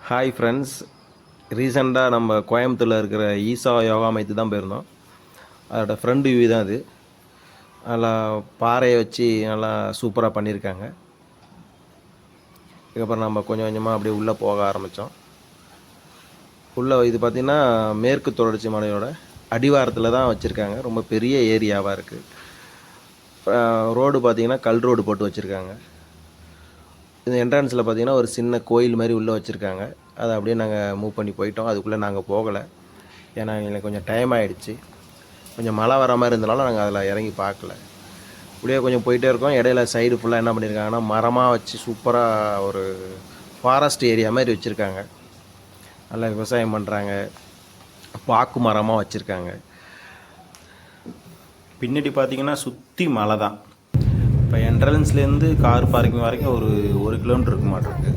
Hi friends, ரீசெண்டாக நம்ம கோயம்புத்தூரில் இருக்கிற ஈசா யோகா மையத்து தான் போயிருந்தோம். அதோடய ஃப்ரெண்டு வியூ தான் அது. நல்லா பாறையை வச்சு நல்லா சூப்பராக பண்ணியிருக்காங்க. இதுக்கப்புறம் நம்ம கொஞ்சம் கொஞ்சமாக அப்படியே உள்ளே போக ஆரம்பித்தோம். உள்ளே இது பார்த்திங்கன்னா மேற்கு தொடர்ச்சி மலையோட அடிவாரத்தில் தான் வச்சுருக்காங்க. ரொம்ப பெரிய ஏரியாவாக இருக்குது. ரோடு பார்த்திங்கன்னா கல் ரோடு போட்டு வச்சுருக்காங்க. இந்த என்ட்ரன்ஸில் பார்த்திங்கன்னா ஒரு சின்ன கோயில் மாதிரி உள்ளே வச்சுருக்காங்க. அதை அப்படியே நாங்கள் மூவ் பண்ணி போயிட்டோம். அதுக்குள்ளே நாங்கள் போகலை, ஏன்னா எங்களுக்கு கொஞ்சம் டைம் ஆகிடுச்சு. கொஞ்சம் மழை வர மாதிரி இருந்தனால நாங்கள் அதில் இறங்கி பார்க்கல. அப்படியே கொஞ்சம் போயிட்டே இருக்கோம். இடையில சைடு ஃபுல்லாக என்ன பண்ணியிருக்காங்கன்னா மரமாக வச்சு சூப்பராக ஒரு ஃபாரஸ்ட் ஏரியா மாதிரி வச்சுருக்காங்க. நல்லா விவசாயம் பண்ணுறாங்க. பாக்கு மரமாக வச்சுருக்காங்க. பின்னாடி பார்த்திங்கன்னா சுற்றி மலை தான். இப்போ என்ட்ரன்ஸ்லேருந்து கார் பார்க்கிங் வரைக்கும் ஒரு 1 கிலோமீட்டர் இருக்க மாட்டிருக்கு.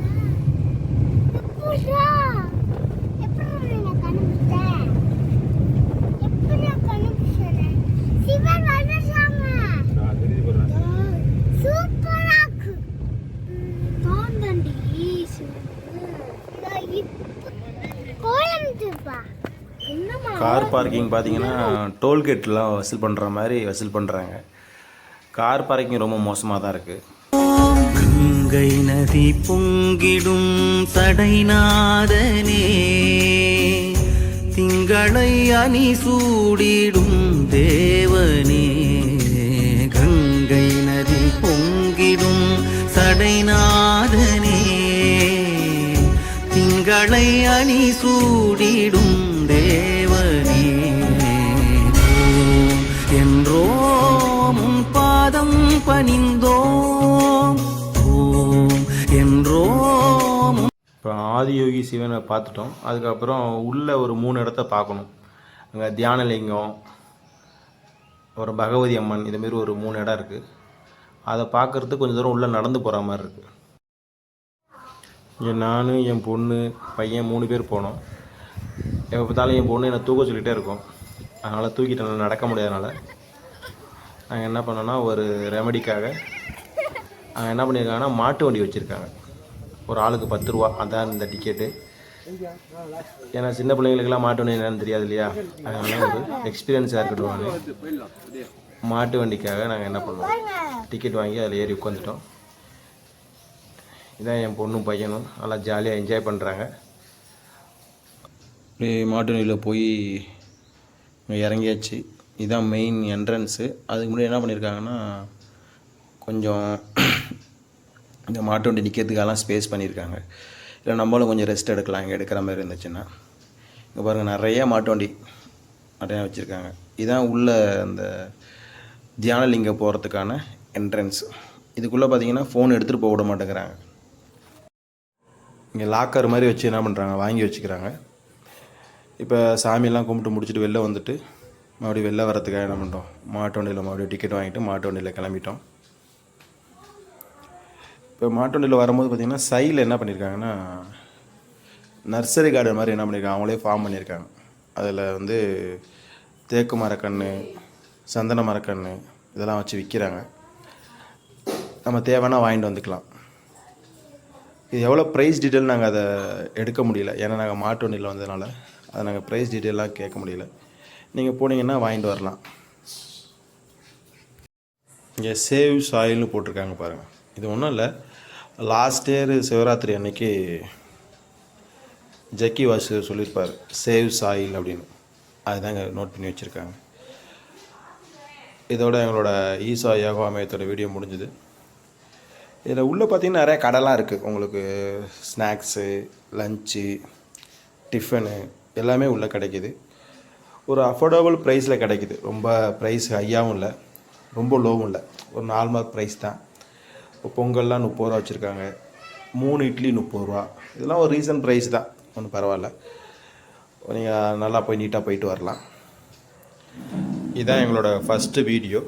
கார் பார்க்கிங் பார்த்தீங்கன்னா டோல்கேட்லாம் வசூல் பண்ணுற மாதிரி வசூல் பண்ணுறாங்க. கார் பார்க்கிங் ரொம்ப மோசமாக தான் இருக்குது. கங்கை நதி பொங்கிடும் தடைநாதனே, திங்களை அணி சூடிடும் தேவனே. கங்கை நதி பொங்கிடும் தடைநாதனே, திங்களை அணி சூடிடும் தேவனே. என்றோம் பாதம் பணிந்தோம் என்றோம். இப்போ ஆதியோகி சிவனை பார்த்துட்டோம். அதுக்கப்புறம் உள்ள ஒரு 3 இடத்த பார்க்கணும். அங்கே தியானலிங்கம், ஒரு பகவதி அம்மன், இதுமாரி ஒரு 3 இடம் இருக்குது. அதை பார்க்குறதுக்கு கொஞ்சம் தூரம் உள்ளே நடந்து போகிற மாதிரி இருக்குது. இங்கே நான், என் பொண்ணு, பையன் 3 பேர் போனோம். எப்போ பார்த்தாலும் என் பொண்ணு என்னை தூக்க சொல்லிகிட்டே இருக்கும். அதனால் தூக்கிட்டு நடக்க முடியாதனால நாங்கள் என்ன பண்ணோன்னா ஒரு ரெமடிக்காக அவங்க என்ன பண்ணியிருக்காங்கன்னா மாட்டு வண்டி வச்சுருக்காங்க. ஒரு ஆளுக்கு 10 ரூபா, அதான் இந்த டிக்கெட்டு. ஏன்னா சின்ன பிள்ளைங்களுக்கெல்லாம் மாட்டு வண்டி என்னன்னு தெரியாது இல்லையா, அதனால ஒரு எக்ஸ்பீரியன்ஸாக இருக்கட்டும். மாட்டு வண்டிக்காக நாங்கள் என்ன பண்ணோம், டிக்கெட் வாங்கி அதில் ஏறி உட்காந்துட்டோம். இதான் என் பொண்ணும் பையனும் நல்லா ஜாலியாக என்ஜாய் பண்ணுறாங்க. மாட்டு வண்டியில் போய் இறங்கியாச்சு. இதுதான் மெயின் என்ட்ரன்ஸு. அதுக்கு முன்னாடி என்ன பண்ணியிருக்காங்கன்னா கொஞ்சம் இந்த மாட்டு வண்டி நிற்கிறதுக்கெல்லாம் ஸ்பேஸ் பண்ணியிருக்காங்க. இல்லை நம்மளும் கொஞ்சம் ரெஸ்ட் எடுக்கலாம் இங்கே எடுக்கிற மாதிரி இருந்துச்சுன்னா. இங்கே பாருங்கள், நிறைய மாட்டு வண்டி நிறையா வச்சுருக்காங்க. இதுதான் உள்ள அந்த தியானலிங்கம் போகிறதுக்கான என்ட்ரன்ஸ். இதுக்குள்ளே பார்த்தீங்கன்னா ஃபோன் எடுத்துகிட்டு போக விட மாட்டேங்கிறாங்க. இங்கே லாக்கர் மாதிரி வச்சு என்ன பண்ணுறாங்க, வாங்கி வச்சுக்கிறாங்க. இப்போ சாமியெல்லாம் கும்பிட்டு முடிச்சுட்டு வெளில வந்துட்டு மறுபடியும் வெளில வரத்துக்காக என்ன பண்ணுறோம், மாட்டு வண்டியில் மறுபடியும் டிக்கெட் வாங்கிட்டு மாட்டு வண்டியில் கிளம்பிட்டோம். இப்போ மாட்டு வண்டியில் வரும்போது பார்த்திங்கன்னா சைடில் என்ன பண்ணியிருக்காங்கன்னா நர்சரி கார்டன் மாதிரி என்ன பண்ணியிருக்காங்க, அவங்களே ஃபார்ம் பண்ணியிருக்காங்க. அதில் வந்து தேக்கு மரக்கன்று, சந்தன மரக்கன்று இதெல்லாம் வச்சு விற்கிறாங்க. நம்ம தேவைன்னா வாங்கிட்டு வந்துக்கலாம். இது எவ்வளோ ப்ரைஸ் டீட்டெயில் நாங்கள் அதை எடுக்க முடியல, ஏன்னா நாங்கள் மாட்டு வண்டியில் வந்ததுனால அதை நாங்கள் ப்ரைஸ் டீட்டெயிலாக கேட்க முடியல. நீங்கள் போனீங்கன்னா வாங்கிட்டு வரலாம். இங்கே சேவ் சாயில்னு போட்டிருக்காங்க பாருங்கள். இது ஒன்றும் இல்லை, லாஸ்ட் இயர் சிவராத்திரி அன்னைக்கு ஜக்கி வாசு சொல்லியிருப்பார் சேவ் சாயில் அப்படின்னு. அதுதாங்க நோட் பண்ணி வச்சுருக்காங்க. இதோட எங்களோட ஈசா யோகா மையத்தோட வீடியோ முடிஞ்சுது. இதில் உள்ளே பார்த்திங்கன்னா நிறையா கடைலாம் இருக்குது. உங்களுக்கு ஸ்நாக்ஸு, லஞ்சு, டிஃபனு எல்லாமே உள்ளே கிடைக்கிது. ஒரு அஃபோர்டபுள் ப்ரைஸில் கிடைக்கிது. ரொம்ப ப்ரைஸ் ஹையாகவும் இல்லை, ரொம்ப லோவும் இல்லை, ஒரு நார்மல் ப்ரைஸ் தான். இப்போ பொங்கல்லாம் 30 ரூபா வச்சுருக்காங்க. 3 இட்லி 30 ரூபா. இதெல்லாம் ஒரு ரீசன் ப்ரைஸ் தான், ஒன்றும் பரவாயில்ல. நீங்கள் நல்லா போய் நீட்டாக போயிட்டு வரலாம். இதுதான் எங்களோட ஃபஸ்ட்டு வீடியோ.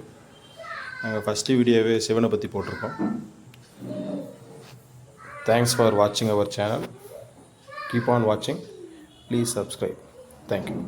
நாங்கள் ஃபஸ்ட்டு வீடியோவே சிவனை பற்றி போட்டிருக்கோம். தேங்க்ஸ் ஃபார் வாட்சிங் அவர் சேனல். கீப் ஆன் வாட்சிங். Please subscribe. Thank you.